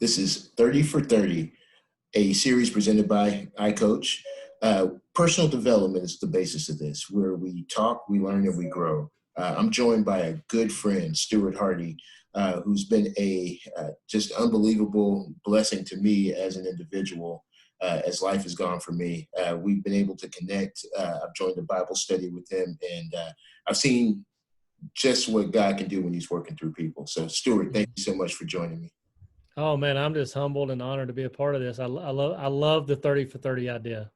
This is 30 for 30, a series presented by iCoach. Personal development is the basis of this, where we talk, we learn, and we grow. I'm joined by a good friend, Stewart Hardy, who's been a just unbelievable blessing to me as an individual as life has gone for me. We've been able to connect. I've joined a Bible study with him, and I've seen just what God can do when he's working through people. So, Stewart, thank you so much for joining me. Oh man, I'm just humbled and honored to be a part of this. I love the 30 for 30 idea.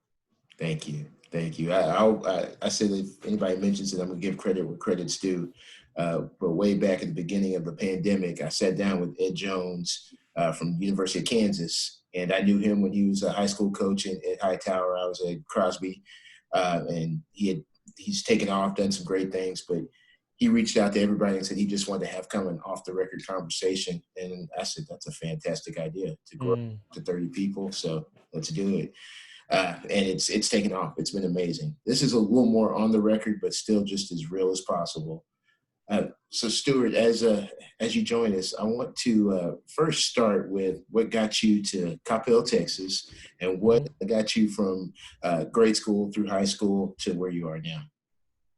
Thank you. Thank you. I said if anybody mentions it, I'm going to give credit where credit's due. But way back at the beginning of the pandemic, I sat down with Ed Jones from University of Kansas, and I knew him when he was a high school coach at Hightower. I was at Crosby, and he's taken off, done some great things, but he reached out to everybody and said he just wanted to have kind of an off the record conversation. And I said, that's a fantastic idea to grow to 30 people. So let's do it. And it's taken off. It's been amazing. This is a little more on the record, but still just as real as possible. So Stewart, as you join us, I want to first start with what got you to Coppell, Texas, and what got you from grade school through high school to where you are now.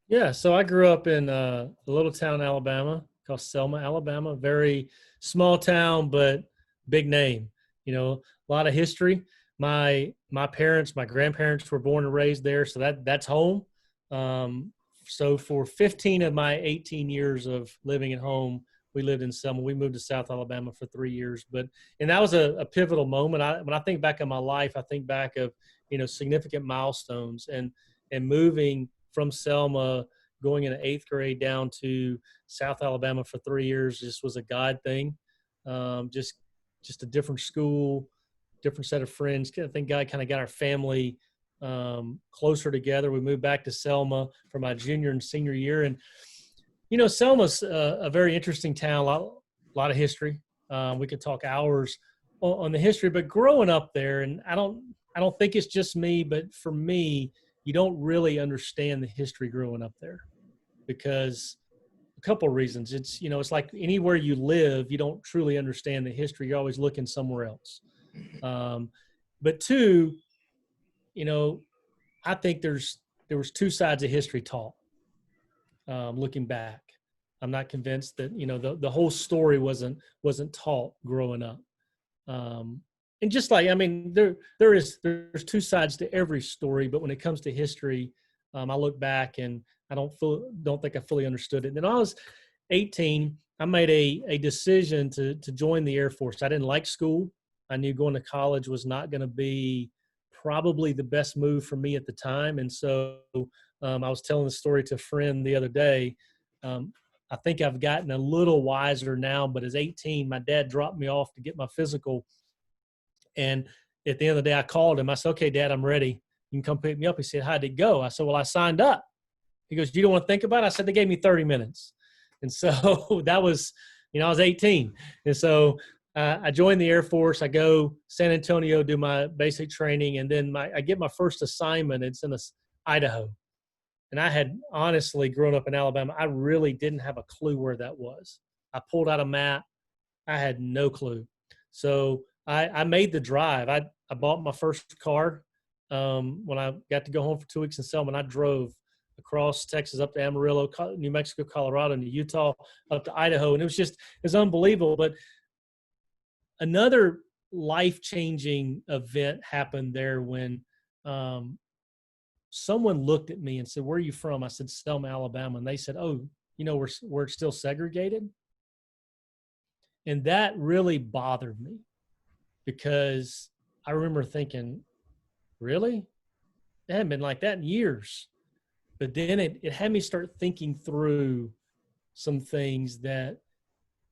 Yeah, so I grew up in a little town, Alabama, called Selma, Alabama. Very small town, but big name. You know, a lot of history. My parents, my grandparents were born and raised there, so that's home. So for 15 of my 18 years of living at home, we lived in Selma. We moved to South Alabama for 3 years, and that was a pivotal moment. When I think back on my life, I think back of significant milestones and moving from Selma, going into 8th grade down to South Alabama for 3 years just was a God thing. Just a different school, different set of friends. I think God kind of got our family closer together. We moved back to Selma for my junior and senior year. And, Selma's a very interesting town, a lot of history. We could talk hours on the history, but growing up there, and I don't think it's just me, but for me, you don't really understand the history growing up there because a couple of reasons. It's like anywhere you live, you don't truly understand the history. You're always looking somewhere else. But two, I think there was two sides of history taught. Looking back, I'm not convinced that the whole story wasn't taught growing up. And just like, there's two sides to every story, but when it comes to history, I look back and I don't think I fully understood it. And then I was 18, I made a decision to join the Air Force. I didn't like school. I knew going to college was not going to be probably the best move for me at the time. And so I was telling the story to a friend the other day. I think I've gotten a little wiser now, but as 18, my dad dropped me off to get my physical. And at the end of the day, I called him. I said, okay, Dad, I'm ready. You can come pick me up. He said, how'd it go? I said, well, I signed up. He goes, you don't want to think about it? I said, they gave me 30 minutes. And so that was, I was 18. And so I joined the Air Force. I go San Antonio, do my basic training. And then I get my first assignment. It's in Idaho. And I had honestly grown up in Alabama. I really didn't have a clue where that was. I pulled out a map. I had no clue. So I made the drive. I bought my first car when I got to go home for 2 weeks in Selma, and I drove across Texas up to Amarillo, New Mexico, Colorado, and Utah, up to Idaho. And it was unbelievable. But another life-changing event happened there when someone looked at me and said, where are you from? I said, Selma, Alabama. And they said, oh, we're still segregated. And that really bothered me because I remember thinking, really? It hadn't been like that in years. But then it had me start thinking through some things that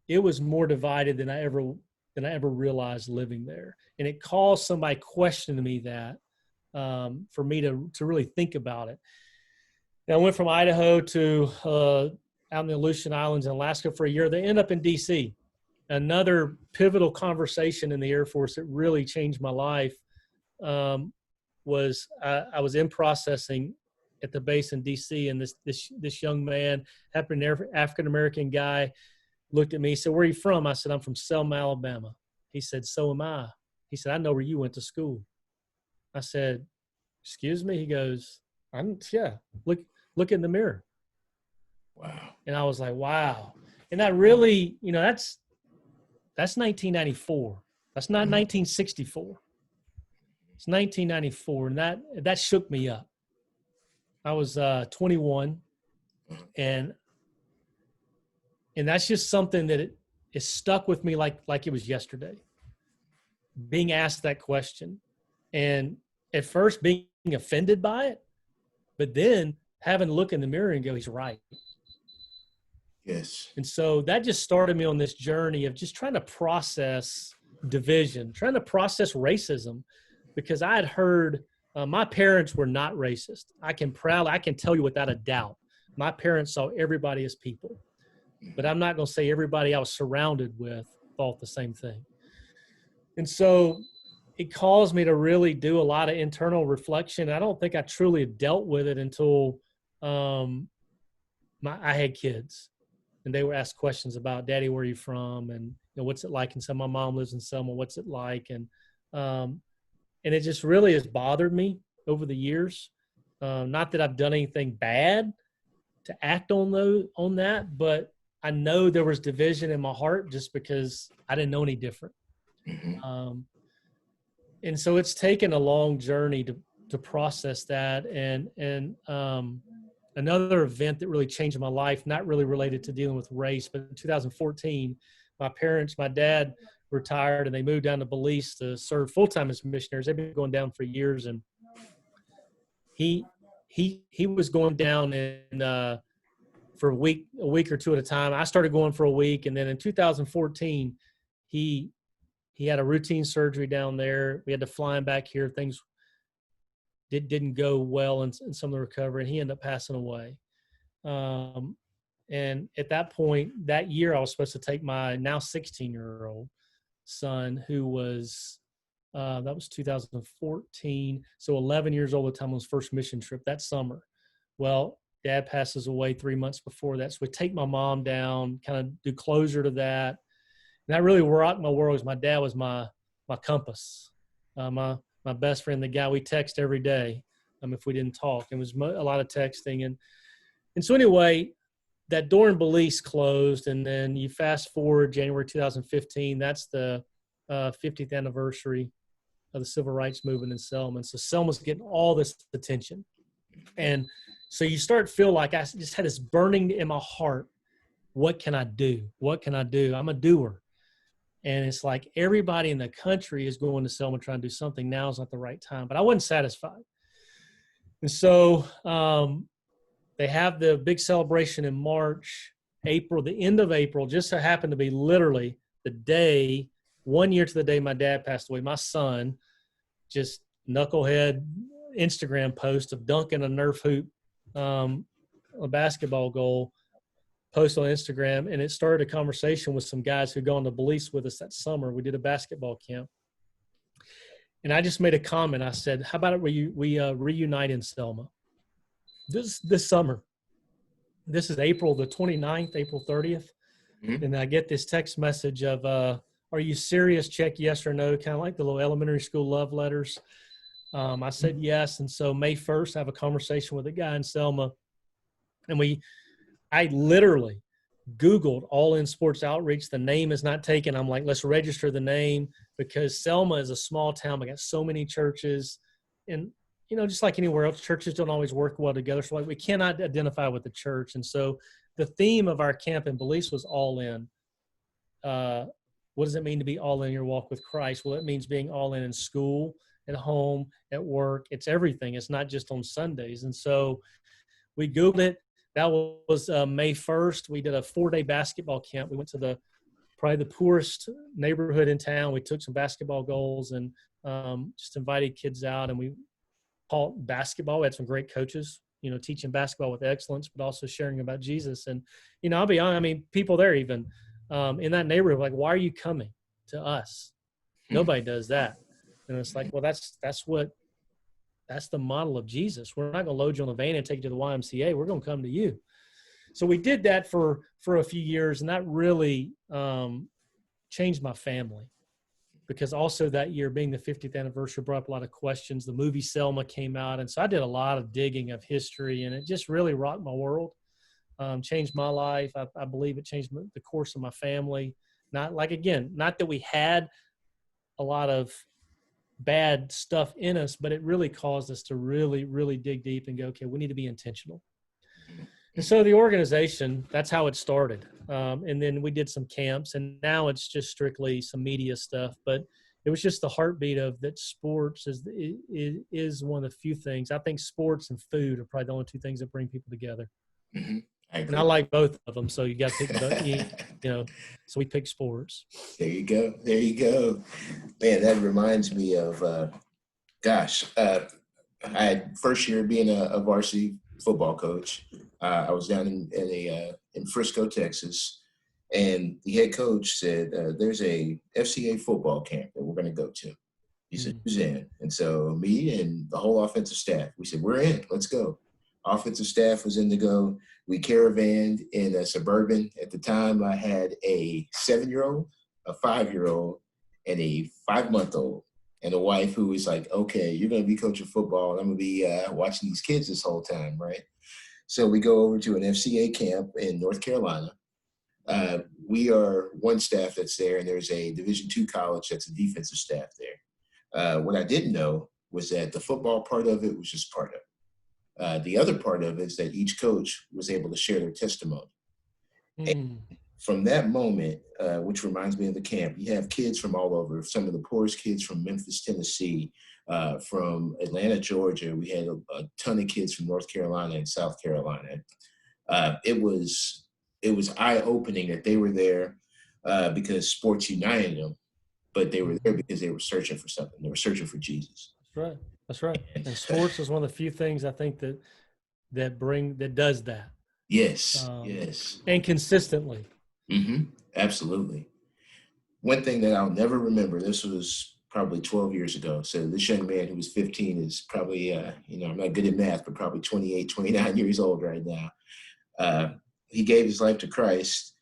it was more divided than I ever realized living there. And it caused somebody questioning me that for me to really think about it. And I went from Idaho to out in the Aleutian Islands in Alaska for a year. They end up in D.C. Another pivotal conversation in the Air Force that really changed my life was I was in processing at the base in D.C. and this young man, African-American guy, looked at me. He said, where are you from? I said, I'm from Selma, Alabama. He said, so am I. He said, I know where you went to school. I said, excuse me? He goes, yeah, look in the mirror. Wow. And I was like, wow. And that really, that's 1994. That's not 1964. It's 1994. And that shook me up. I was 21, and that's just something that it stuck with me like it was yesterday. Being asked that question, and at first being offended by it, but then having to look in the mirror and go, he's right. Yes. And so that just started me on this journey of just trying to process division, trying to process racism, because I had heard my parents were not racist. I can tell you without a doubt, my parents saw everybody as people, but I'm not going to say everybody I was surrounded with thought the same thing. And so it caused me to really do a lot of internal reflection. I don't think I truly dealt with it until I had kids, and they were asked questions about, Daddy, where are you from? And what's it like? And so my mom lives in Selma. What's it like? And it just really has bothered me over the years. Not that I've done anything bad to act on that, but I know there was division in my heart just because I didn't know any different. Mm-hmm. And so it's taken a long journey to process that. And another event that really changed my life, not really related to dealing with race, but in 2014, my dad retired, and they moved down to Belize to serve full-time as missionaries. They've been going down for years, and he was going down for a week or two at a time. I started going for a week, and then in 2014, he had a routine surgery down there. We had to fly him back here. Things didn't go well in some of the recovery, and he ended up passing away. And at that point, that year, I was supposed to take my now 16-year-old son, who was, that was 2014, so 11 years old at the time, on his first mission trip that summer. Well, Dad passes away 3 months before that, so we take my mom down, kind of do closure to that. And that really rocked my world, because my dad was my compass, my best friend, the guy we text every day. If we didn't talk, it was a lot of texting. And so anyway, that door in Belize closed, and then you fast forward January 2015. That's the 50th anniversary of the civil rights movement in Selma. And so Selma's getting all this attention. And so you start to feel like I just had this burning in my heart. What can I do? What can I do? I'm a doer. And it's like everybody in the country is going to Selma trying to do something. Now is not the right time. But I wasn't satisfied. And so they have the big celebration in March, April, the end of April, just so happened to be literally the day, 1 year to the day my dad passed away. My son, just knucklehead Instagram post of dunking a Nerf hoop, a basketball goal, post on Instagram, and it started a conversation with some guys who'd gone to Belize with us that summer. We did a basketball camp. And I just made a comment. I said, how about it we reunite in Selma this summer? This is April the 29th, April 30th. Mm-hmm. And I get this text message of, are you serious? Check yes or no, kind of like the little elementary school love letters. I said yes. And so May 1st, I have a conversation with a guy in Selma. And I literally Googled All In Sports Outreach. The name is not taken. I'm like, let's register the name, because Selma is a small town. We got so many churches, and just like anywhere else, churches don't always work well together. So we cannot identify with the church. And so the theme of our camp in Belize was all in. What does it mean to be all in your walk with Christ? Well, it means being all in school, at home, at work. It's everything. It's not just on Sundays. And so we Googled it. That was May 1st. We did a 4-day basketball camp. We went to probably the poorest neighborhood in town. We took some basketball goals and just invited kids out, and we taught basketball. We had some great coaches, teaching basketball with excellence, but also sharing about Jesus. And, I'll be honest, people there even in that neighborhood were like, why are you coming to us? Nobody does that. And it's like, well, that's the model of Jesus. We're not going to load you on the van and take you to the YMCA. We're going to come to you. So we did that for a few years, and that really changed my family. because also that year being the 50th anniversary brought up a lot of questions. The movie Selma came out. And so I did a lot of digging of history, and it just really rocked my world, changed my life. I believe it changed the course of my family. Not like, again, not that we had a lot of bad stuff in us, but it really caused us to really, really dig deep and go, okay, we need to be intentional. And so the organization, that's how it started. And then we did some camps, and now it's just strictly some media stuff. But it was just the heartbeat of that. Sports is one of the few things. I think sports and food are probably the only two things that bring people together. Mm-hmm. And I like both of them. So you got to pick both, so we pick sports. There you go. There you go. Man, that reminds me of, I had first year being a varsity football coach. I was down in Frisco, Texas, and the head coach said, there's a FCA football camp that we're going to go to. He said, who's in? And so me and the whole offensive staff, we said, we're in, let's go. Offensive staff was in to go. We caravanned in a Suburban. At the time, I had a 7-year-old, a 5-year-old, and a 5-month-old, and a wife who was like, okay, you're going to be coaching football, and I'm going to be watching these kids this whole time, right? So we go over to an FCA camp in North Carolina. We are one staff that's there, and there's a Division II college that's a defensive staff there. What I didn't know was that the football part of it was just part of it. The other part of it is that each coach was able to share their testimony. And from that moment, which reminds me of the camp, you have kids from all over, some of the poorest kids from Memphis, Tennessee, from Atlanta, Georgia. We had a ton of kids from North Carolina and South Carolina. It was eye-opening that they were there because sports united them, but they were there because they were searching for something. They were searching for Jesus. That's right. And sports is one of the few things I think that does that. Yes. Yes. And consistently. Mm-hmm. Absolutely. One thing that I'll never remember, this was probably 12 years ago. So this young man who was 15 is probably, I'm not good at math, but probably 28, 29 years old right now. He gave his life to Christ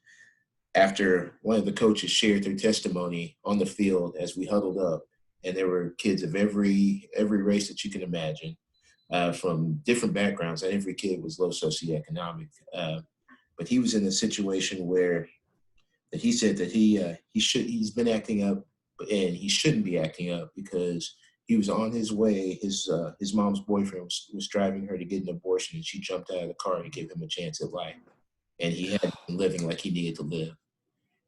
after one of the coaches shared their testimony on the field as we huddled up. And there were kids of every race that you can imagine, from different backgrounds. And every kid was low socioeconomic. But he was in a situation where that he said that he's been acting up, and he shouldn't be acting up because he was on his way. His mom's boyfriend was driving her to get an abortion, and she jumped out of the car to give him a chance at life. And he had been living like he needed to live.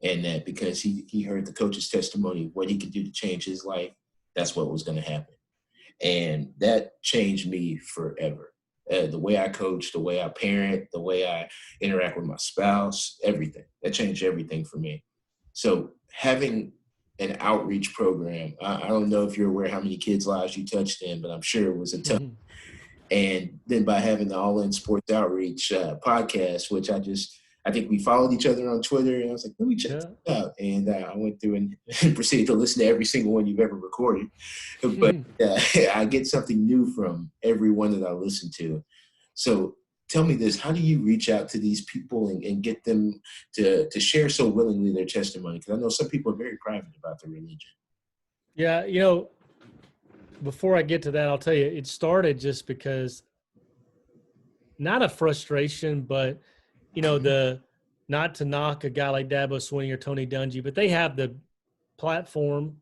And that because he heard the coach's testimony, what he could do to change his life, that's what was going to happen. And that changed me forever. The way I coach, the way I parent, the way I interact with my spouse, everything. That changed everything for me. So having an outreach program, I don't know if you're aware how many kids' lives you touched in, but I'm sure it was a ton. Mm-hmm. And then by having the All In Sports Outreach podcast, which I think we followed each other on Twitter, and I was like, let me check this out. And I went through and proceeded to listen to every single one you've ever recorded. But I get something new from every one that I listen to. So tell me this, how do you reach out to these people and get them to share so willingly their testimony? Because I know some people are very private about their religion. Yeah, before I get to that, I'll tell you, it started just because, not a frustration, but not to knock a guy like Dabo Swinney or Tony Dungy, but they have the platform.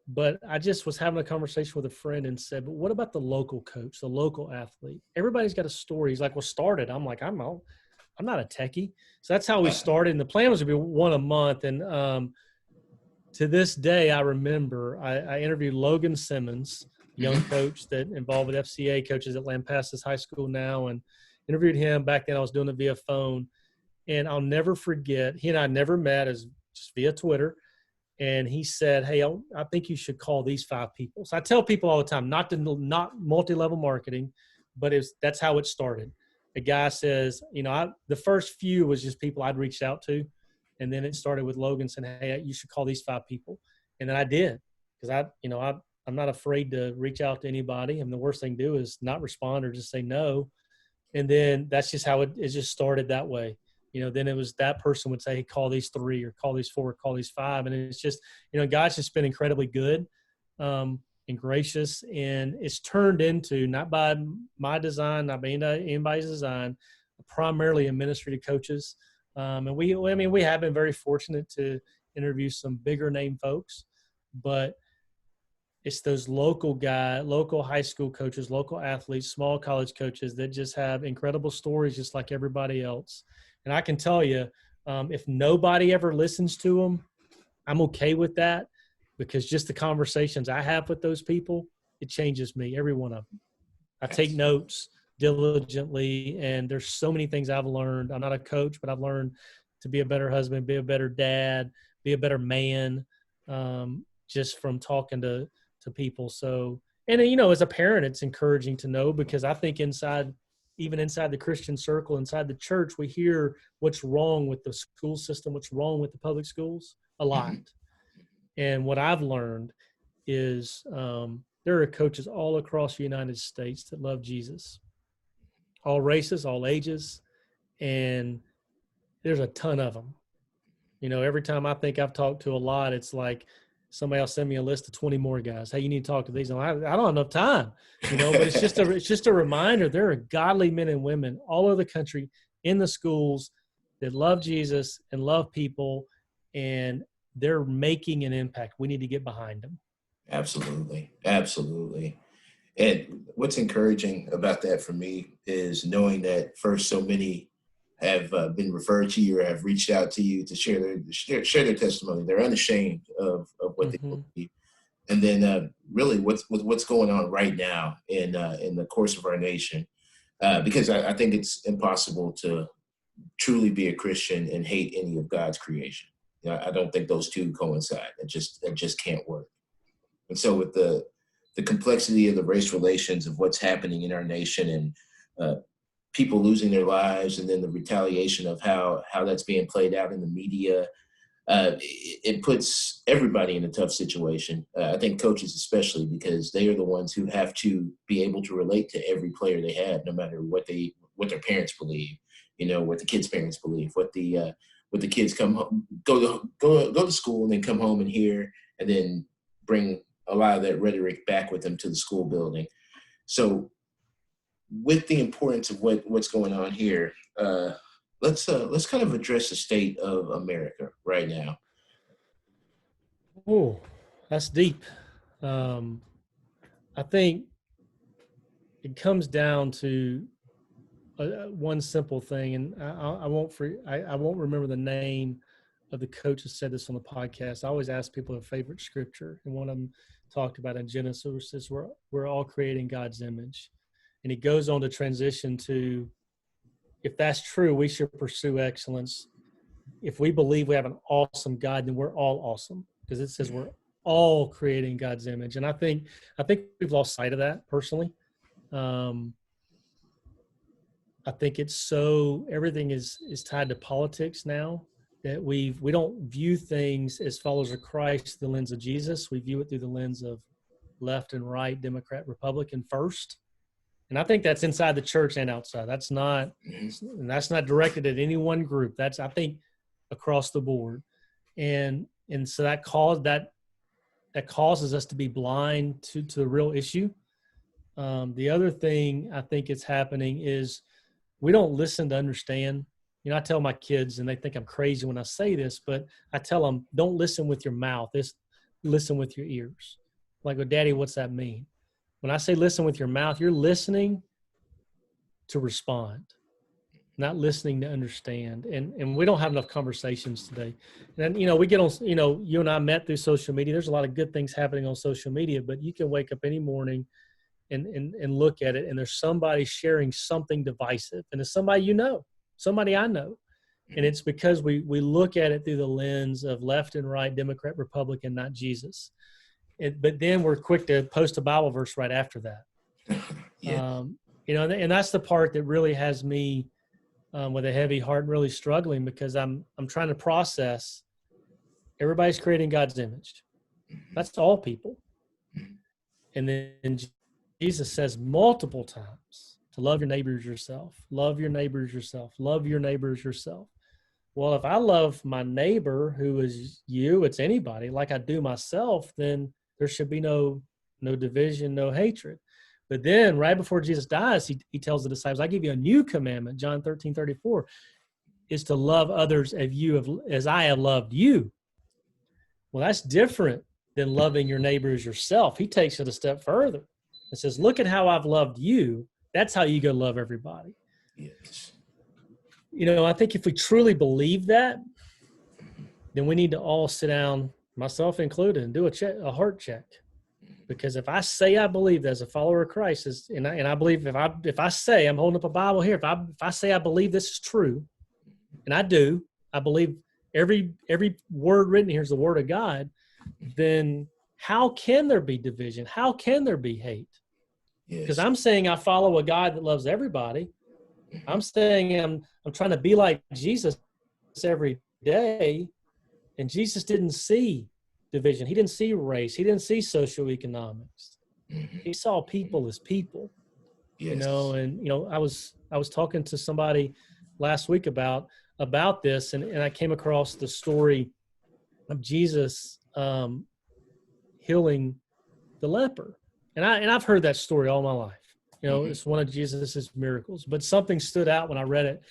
But I just was having a conversation with a friend and said, but what about the local coach, the local athlete? Everybody's got a story. He's like, well, started. I'm like, I'm not a techie. So that's how we started. And the plan was to be one a month. And to this day, I remember I interviewed Logan Simmons, young coach that involved with FCA, coaches at Lampasas High School now, and interviewed him. Back then I was doing it via phone. And I'll never forget, he and I never met, as just via Twitter. And he said, hey, I think you should call these 5 people. So I tell people all the time, not multi-level marketing, but that's how it started. A guy says, the first few was just people I'd reached out to. And then it started with Logan saying, hey, you should call these 5 people. And then I did, because I'm not afraid to reach out to anybody. And the worst thing to do is not respond or just say no. And then that's just how it just started that way. then it was that person would say, hey, call these 3 or call these 4, or call these 5. And it's just, God's just been incredibly good and gracious. And it's turned into, not by my design, not by anybody's design, primarily a ministry to coaches. And we have been very fortunate to interview some bigger name folks, but it's those local high school coaches, local athletes, small college coaches that just have incredible stories just like everybody else. And I can tell you, if nobody ever listens to them, I'm okay with that, because just the conversations I have with those people, it changes me, every one of them. I take notes diligently, and there's so many things I've learned. I'm not a coach, but I've learned to be a better husband, be a better dad, be a better man, just from talking to people. So, and as a parent, it's encouraging to know, because I think even inside the Christian circle, inside the church, we hear what's wrong with the school system, what's wrong with the public schools a lot. And what I've learned is there are coaches all across the United States that love Jesus, all races, all ages, and there's a ton of them. Every time I think I've talked to a lot, it's like somebody else send me a list of 20 more guys. Hey, you need to talk to these. I don't have enough time, but it's just a reminder. There are godly men and women all over the country in the schools that love Jesus and love people, and they're making an impact. We need to get behind them. Absolutely. Absolutely. And what's encouraging about that for me is knowing that first, so many have been referred to you or have reached out to you to share their testimony. They're unashamed of what they believe. And then really what's going on right now in the course of our nation, because I think it's impossible to truly be a Christian and hate any of God's creation. I don't think those two coincide. It just can't work. And so with the complexity of the race relations of what's happening in our nation, and people losing their lives, and then the retaliation of how that's being played out in the media, it puts everybody in a tough situation. I think coaches especially, because they are the ones who have to be able to relate to every player they have, no matter what their parents believe, what the kids' parents believe, what the kids come home, go to school and then come home and hear, and then bring a lot of that rhetoric back with them to the school building. So with the importance of what's going on here, let's kind of address the state of America right now. Oh, that's deep. I think it comes down to one simple thing, and I won't remember the name of the coach who said this on the podcast. I always ask people their favorite scripture, and one of them talked about in Genesis is we're all creating God's image, and he goes on to transition to, if that's true, we should pursue excellence. If we believe we have an awesome God, then we're all awesome, because it says we're all creating God's image. And I think we've lost sight of that personally. I think everything is tied to politics now, that we don't view things as followers of Christ through the lens of Jesus. We view it through the lens of left and right, Democrat, Republican first. And I think that's inside the church and outside. That's not directed at any one group. That's, I think, across the board. And so that causes us to be blind to the real issue. The other thing I think is happening is we don't listen to understand. I tell my kids, and they think I'm crazy when I say this, but I tell them, don't listen with your mouth. Listen with your ears. Like, well, Daddy, what's that mean? When I say listen with your mouth, you're listening to respond, not listening to understand. And we don't have enough conversations today. And, we get on, you and I met through social media. There's a lot of good things happening on social media, but you can wake up any morning and look at it, and there's somebody sharing something divisive. And it's somebody somebody I know. And it's because we look at it through the lens of left and right, Democrat, Republican, not Jesus. But then we're quick to post a Bible verse right after that. Yeah. And that's the part that really has me with a heavy heart, really struggling, because I'm trying to process. Everybody's creating God's image. That's all people. And then Jesus says multiple times to love your neighbors yourself, love your neighbors yourself, love your neighbors yourself. Well, if I love my neighbor, who is you, it's anybody, like I do myself, then there should be no division, no hatred. But then right before Jesus dies, he tells the disciples, I give you a new commandment, John 13:34, is to love others as I have loved you. Well, that's different than loving your neighbor as yourself. He takes it a step further and says, look at how I've loved you. That's how you go love everybody. Yes. I think if we truly believe that, then we need to all sit down, myself included, and do a heart check. Because if I say I believe as a follower of Christ, and I believe if I say, I'm holding up a Bible here, if I say I believe this is true, and I do, I believe every word written here is the word of God, then how can there be division? How can there be hate? Because Yes. I'm saying I follow a God that loves everybody. I'm saying I'm trying to be like Jesus every day. And Jesus didn't see division. He didn't see race. He didn't see socioeconomics. He saw people as people. Yes. I was talking to somebody last week about this, and I came across the story of Jesus healing the leper. And I've heard that story all my life. It's one of Jesus's miracles. But something stood out when I read it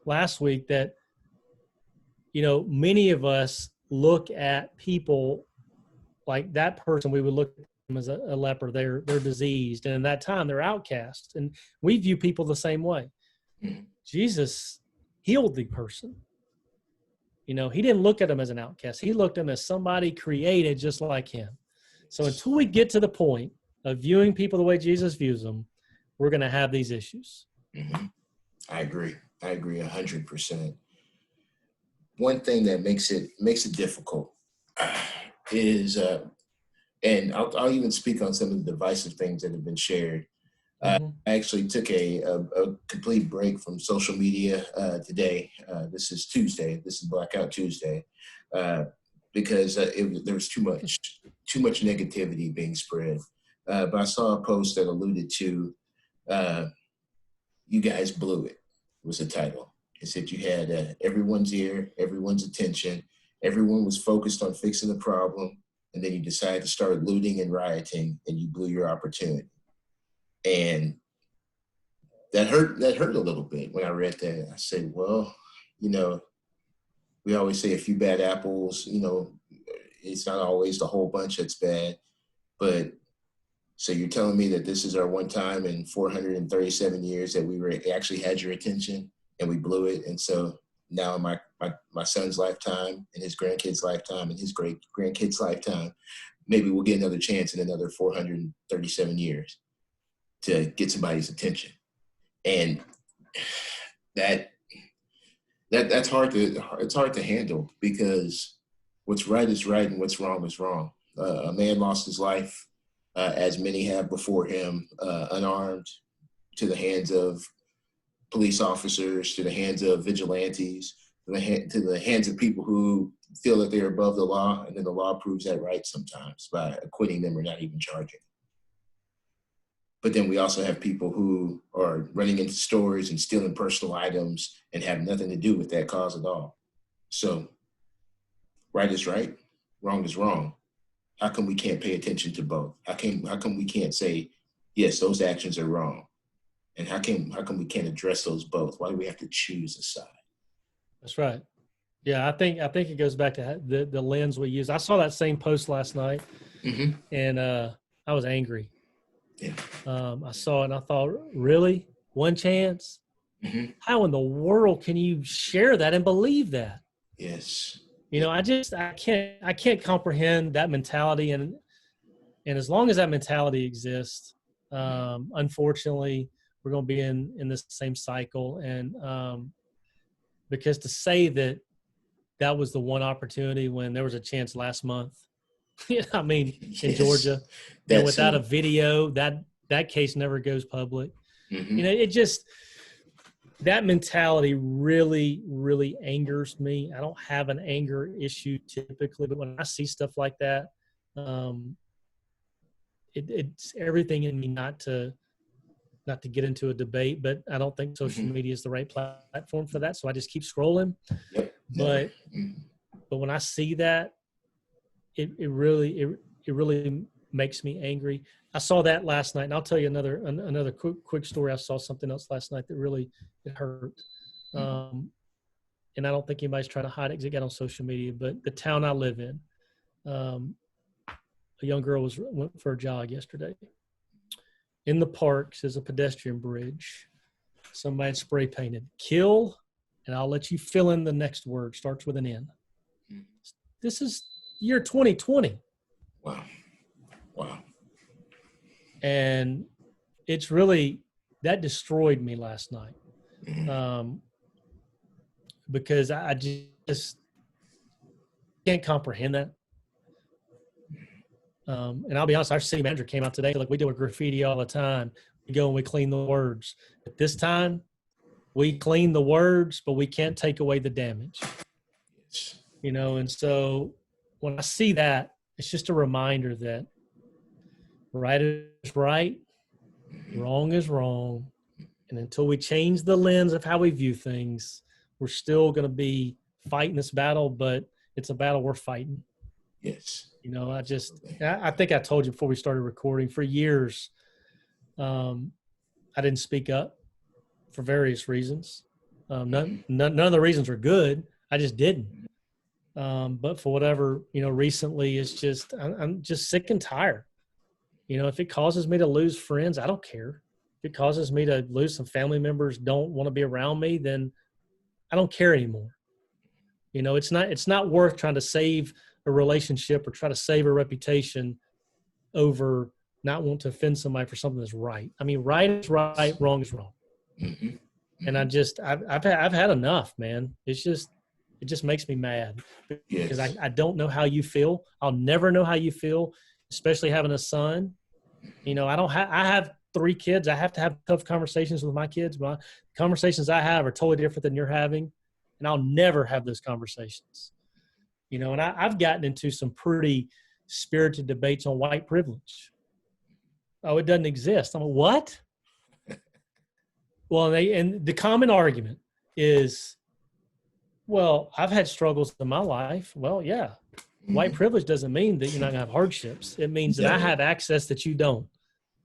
last week that, many of us look at people like that person. We would look at them as a leper. They're diseased, and in that time they're outcast. And we view people the same way. Jesus healed the person. He didn't look at them as an outcast. He looked at them as somebody created just like him. So until we get to the point of viewing people the way Jesus views them, we're going to have these issues. I agree 100%. One thing that makes it difficult is, and I'll even speak on some of the divisive things that have been shared. I actually took a complete break from social media today. This is Tuesday. This is Blackout Tuesday, because there was too much negativity being spread. But I saw a post that alluded to, "You guys blew it," was the title. It said you had everyone's ear, everyone's attention, everyone was focused on fixing the problem, and then you decided to start looting and rioting, and you blew your opportunity. And that hurt a little bit when I read that. I said, well, we always say a few bad apples, it's not always the whole bunch that's bad. But so you're telling me that this is our one time in 437 years that we actually had your attention and we blew it. And so now in my son's lifetime and his grandkids' lifetime and his great grandkids' lifetime, maybe we'll get another chance in another 437 years to get somebody's attention. And that's hard to handle, because what's right is right and what's wrong is wrong. A man lost his life, as many have before him, unarmed, to the hands of police officers, to the hands of vigilantes, to the hands of people who feel that they're above the law, and then the law proves that right sometimes by acquitting them or not even charging. But then we also have people who are running into stores and stealing personal items and have nothing to do with that cause at all. So right is right, wrong is wrong. How come we can't pay attention to both? How come we can't say, yes, those actions are wrong? And how come we can't address those both? Why do we have to choose a side? That's right. Yeah, I think it goes back to the lens we use. I saw that same post last night, and I was angry. Yeah. I saw it and I thought, really? One chance? How in the world can you share that and believe that? Yes. I can't comprehend that mentality. And as long as that mentality exists, unfortunately, we're going to be in this same cycle. And because to say that was the one opportunity when there was a chance last month, in Georgia, and without a video, that case never goes public. It just, that mentality really, really angers me. I don't have an anger issue typically, but when I see stuff like that, it's everything in me not to get into a debate. But I don't think social media is the right platform for that, so I just keep scrolling. Yep. Never. But when I see that, it really makes me angry. I saw that last night, and I'll tell you another quick story. I saw something else last night that really it hurt. And I don't think anybody's trying to hide it because it got on social media. But the town I live in, a young girl went for a jog yesterday. In the parks is a pedestrian bridge. Somebody spray painted "kill," and I'll let you fill in the next word. Starts with an N. This is year 2020. Wow. And it's really, that destroyed me last night. Because I just can't comprehend that. And I'll be honest, our city manager came out today, like, we do a graffiti all the time. We go and we clean the words. At this time, we clean the words, but we can't take away the damage. And so when I see that, it's just a reminder that right is right, wrong is wrong. And until we change the lens of how we view things, we're still going to be fighting this battle, but it's a battle we're fighting. Yes. I think I told you before we started recording, for years, I didn't speak up for various reasons. None of the reasons are good. I just didn't. But for whatever, recently, it's just, I'm just sick and tired. If it causes me to lose friends, I don't care. If it causes me to lose some family members, don't want to be around me, then I don't care anymore. It's not worth trying to save a relationship or try to save a reputation over not wanting to offend somebody for something that's right. I mean, right is right, wrong is wrong. And I've had enough, man. It just makes me mad because I don't know how you feel. I'll never know how you feel, especially having a son. I have 3 kids. I have to have tough conversations with my kids, but conversations I have are totally different than you're having. And I'll never have those conversations. And I've gotten into some pretty spirited debates on white privilege. Oh, it doesn't exist. I'm like, what? Well, and the common argument is, well, I've had struggles in my life. Well, yeah. White privilege doesn't mean that you're not going to have hardships. It means that I have access that you don't.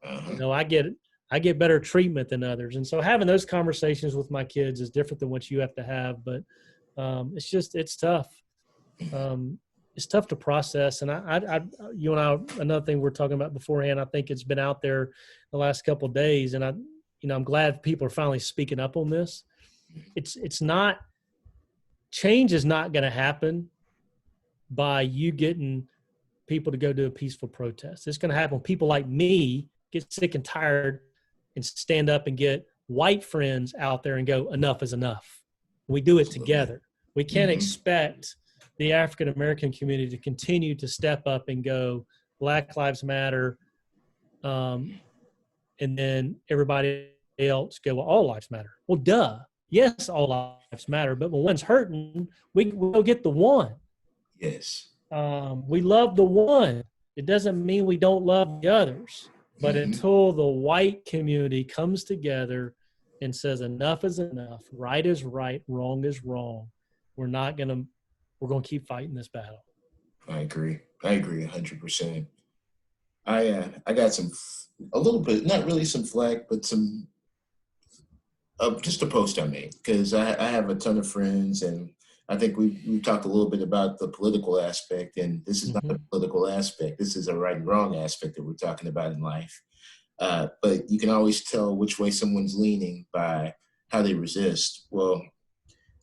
I get better treatment than others. And so having those conversations with my kids is different than what you have to have. But it's tough. It's tough to process. And you and I, another thing we're talking about beforehand, I think it's been out there the last couple of days. And I'm glad people are finally speaking up on this. Change is not going to happen by you getting people to go do a peaceful protest. It's going to happen when people like me get sick and tired and stand up and get white friends out there and go, enough is enough. We do it together. We can't expect the African-American community to continue to step up and go, Black Lives Matter, and then everybody else go, well, all lives matter. Well, duh. Yes, all lives matter, but when one's hurting, we'll get the one. Yes. We love the one. It doesn't mean we don't love the others. But until the white community comes together and says enough is enough, right is right, wrong is wrong, we're going to keep fighting this battle. I agree 100%. I got a little bit, not really some flack, but some, just a post I made, because I have a ton of friends, and I think we talked a little bit about the political aspect, and this is not a political aspect. This is a right and wrong aspect that we're talking about in life. But you can always tell which way someone's leaning by how they resist. Well,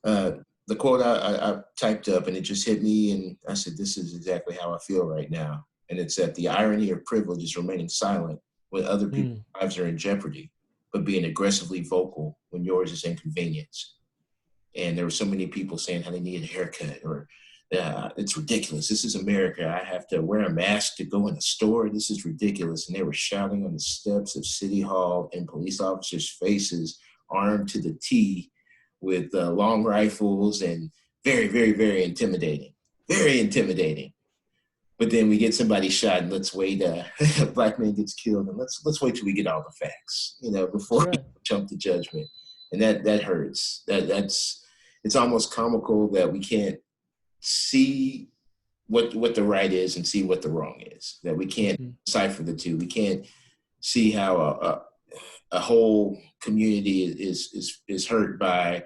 the quote I typed up, and it just hit me, and I said, this is exactly how I feel right now. And it's that the irony of privilege is remaining silent when other people's lives are in jeopardy, but being aggressively vocal when yours is inconvenienced. And there were so many people saying how they need a haircut, or it's ridiculous. This is America. I have to wear a mask to go in a store. This is ridiculous. And they were shouting on the steps of City Hall in police officers' faces, armed to the T with long rifles, and very, very, very intimidating. Very intimidating. But then we get somebody shot, and let's wait. A black man gets killed, and let's wait till we get all the facts, before we jump to judgment. And that hurts. it's almost comical that we can't see what the right is and see what the wrong is. That we can't Mhm. decipher the two. We can't see how a whole community is hurt by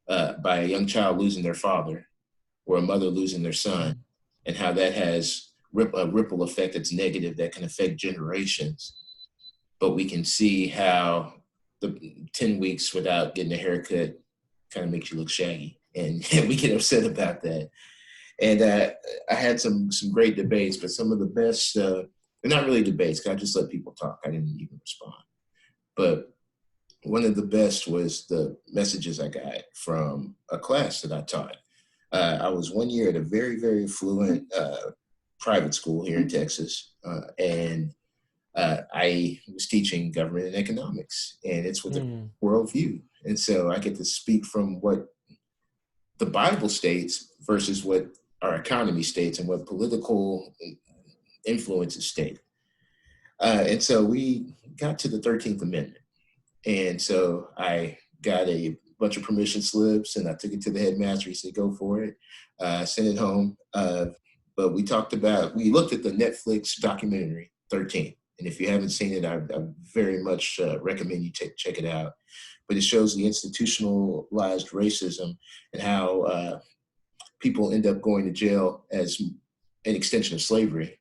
a young child losing their father or a mother losing their son, Mhm. and how that has a ripple effect that's negative that can affect generations. But we can see how the 10 weeks without getting a haircut kind of makes you look shaggy. And we get upset about that. And I had some great debates, but some of the best, they're not really debates, because I just let people talk. I didn't even respond. But one of the best was the messages I got from a class that I taught. I was 1 year at a very, very affluent private school here in Texas. And I was teaching government and economics, and it's with a Mm. worldview. And so I get to speak from what the Bible states versus what our economy states and what political influences state. And so we got to the 13th Amendment. And so I got a bunch of permission slips and I took it to the headmaster. He said, go for it. Sent it home. But we looked at the Netflix documentary 13. And if you haven't seen it, I very much recommend you check it out. But it shows the institutionalized racism and how people end up going to jail as an extension of slavery,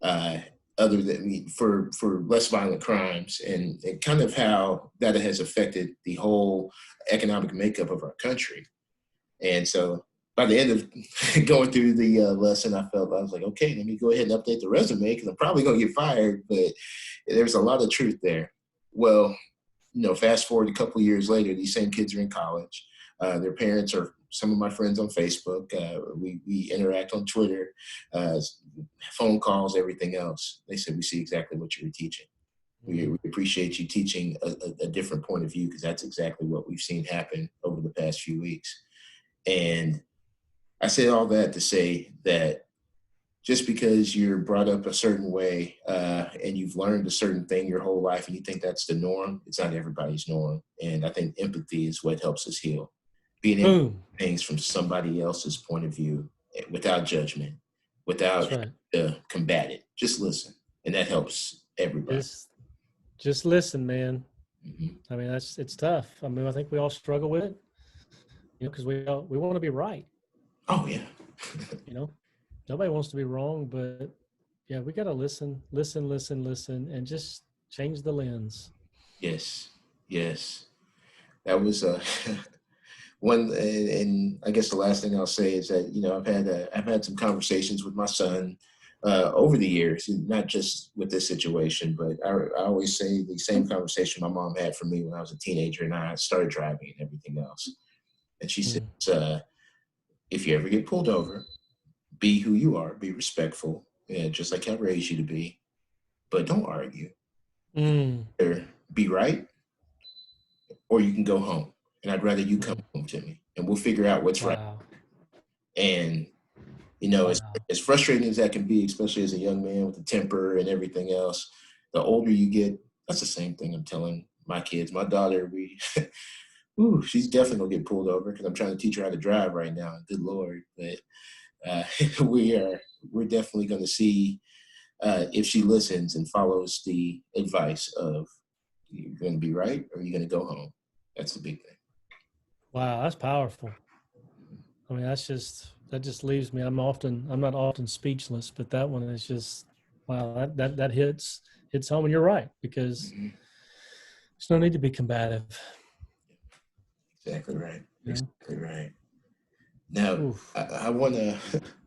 uh, other than for less violent crimes, and kind of how that has affected the whole economic makeup of our country. And so by the end of going through the lesson, I was like, okay, let me go ahead and update the resume because I'm probably going to get fired. But there's a lot of truth there. Well, fast forward a couple of years later, these same kids are in college. Their parents are some of my friends on Facebook. We interact on Twitter, uh, phone calls, everything else. They said, we see exactly what you were teaching. We appreciate you teaching a different point of view, because that's exactly what we've seen happen over the past few weeks. And I say all that to say that just because you're brought up a certain way and you've learned a certain thing your whole life and you think that's the norm, it's not everybody's norm. And I think empathy is what helps us heal. Being able to Boom. see things from somebody else's point of view, without judgment, That's without right. having to combat it. Just listen. And that helps everybody. Just just listen, man. Mhm. I mean, it's tough. I mean, I think we all struggle with it, because we want to be right. Oh, yeah. You know, nobody wants to be wrong, but yeah, we got to listen, and just change the lens. Yes. Yes. That was one, and I guess the last thing I'll say is that I've had some conversations with my son over the years, not just with this situation, but I always say the same conversation my mom had for me when I was a teenager and I started driving and everything else. And she says, Mm. if you ever get pulled over, be who you are, be respectful, just like I raised you to be, but don't argue. Mm. Either be right or you can go home. And I'd rather you come Mm. home to me and we'll figure out what's right. Wow. And Wow. as frustrating as that can be, especially as a young man with a temper and everything else, the older you get, that's the same thing I'm telling my kids. My daughter, she's definitely gonna get pulled over because I'm trying to teach her how to drive right now. Good Lord. But uh, we're definitely gonna see if she listens and follows the advice of, you're gonna be right or you're gonna go home. That's the big thing. Wow, that's powerful. I mean, that just leaves me. I'm not often speechless, but that one is just wow. That hits home, and you're right, because Mhm. there's no need to be combative. Exactly right. You know. Exactly right. Now, Oof. I want to.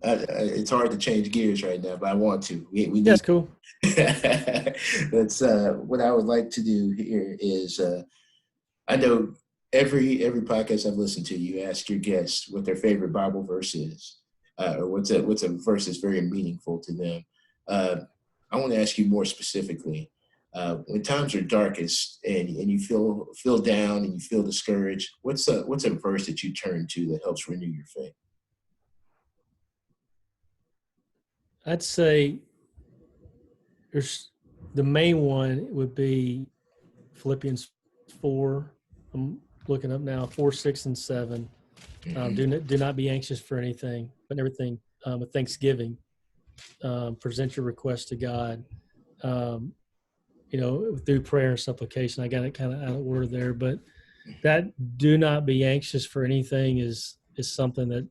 It's hard to change gears right now, but I want to. We Yeah, need. it's cool. That's what I would like to do here. Is I know every podcast I've listened to, you ask your guests what their favorite Bible verse is, or what's a verse that's very meaningful to them. Uh, I want to ask you more specifically. When times are darkest and you feel down and you feel discouraged, what's a verse that you turn to that helps renew your faith? I'd say there's the main one would be Philippians 4. I'm looking up now, 4, 6, and 7. Do not be anxious for anything, but everything with thanksgiving. Present your request to God. Um, through prayer and supplication. I got it kind of out of order there, but that do not be anxious for anything is something that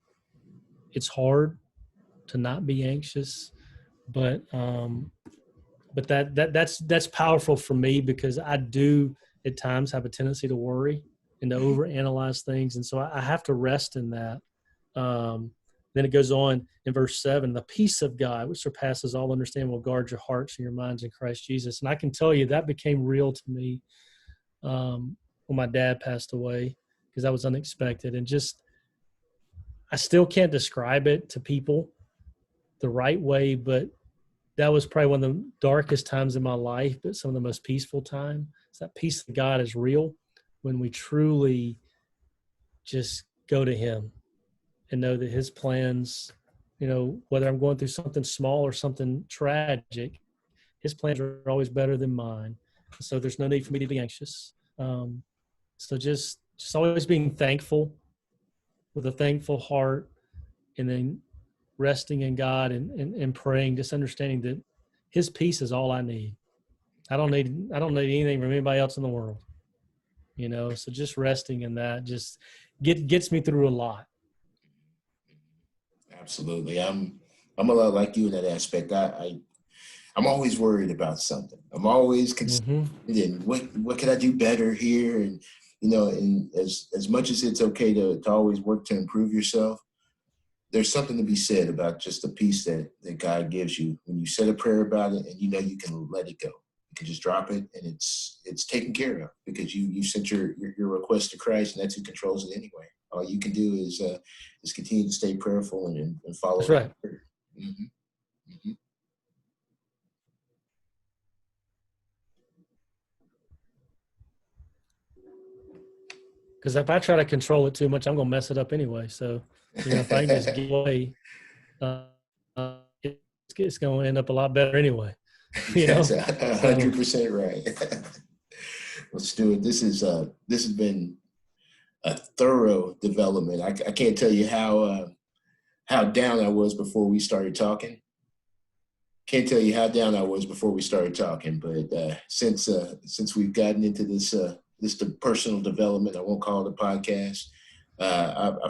it's hard to not be anxious, but that's powerful for me because I do at times have a tendency to worry and to overanalyze things, and so I have to rest in that. Then it goes on in verse 7, the peace of God, which surpasses all understanding, will guard your hearts and your minds in Christ Jesus. And I can tell you that became real to me when my dad passed away, because that was unexpected. And just, I still can't describe it to people the right way, but that was probably one of the darkest times in my life, but some of the most peaceful time. So that peace of God is real when we truly just go to him and know that his plans, whether I'm going through something small or something tragic, his plans are always better than mine. So there's no need for me to be anxious. So just always being thankful with a thankful heart, and then resting in God and praying, just understanding that his peace is all I need. I don't need anything from anybody else in the world. So just resting in that just gets me through a lot. Absolutely. I'm a lot like you in that aspect. I'm always worried about something. I'm always concerned. And what can I do better here? And and as much as it's okay to always work to improve yourself, there's something to be said about just the peace that God gives you when you said a prayer about it and you can let it go. You can just drop it and it's taken care of because you sent your request to Christ, and that's who controls it anyway. All you can do is continue to stay prayerful and follow. That's right. Mm-hmm. Mm-hmm. Because if I try to control it too much, I'm going to mess it up anyway. So, if I can just get away, it's going to end up a lot better anyway. That's 100% right. Well, Stewart, this has been a thorough development. I can't tell you how down I was before we started talking. Can't tell you how down I was before we started talking, but since we've gotten into this personal development, I won't call it a podcast. I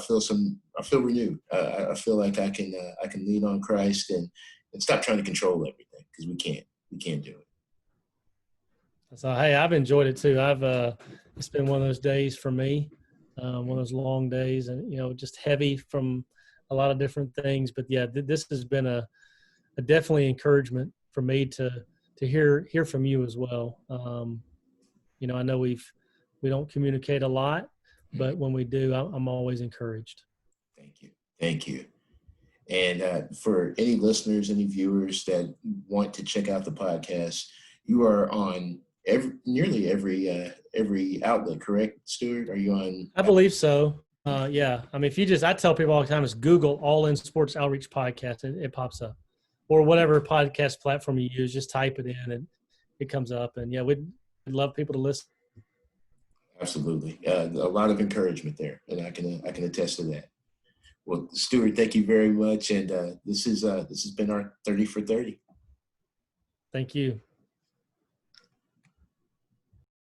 feel renewed. I feel like I can lean on Christ and stop trying to control everything, because we can't do it. So hey, I've enjoyed it too. It's been one of those days for me, one of those long days, and just heavy from a lot of different things. But yeah, this has been a definitely encouragement for me to hear from you as well. I know we don't communicate a lot, but when we do, I'm always encouraged. Thank you. And for any listeners, any viewers that want to check out the podcast, you are on nearly every outlet, correct, Stewart? Are you on? I believe so. Yeah. I mean, I tell people all the time, is Google All In Sports Outreach Podcast. It pops up, or whatever podcast platform you use. Just type it in and it comes up. And yeah, we'd love people to listen. Absolutely. A lot of encouragement there, and I can attest to that. Well, Stewart, thank you very much. And this has been our 30 for 30. Thank you.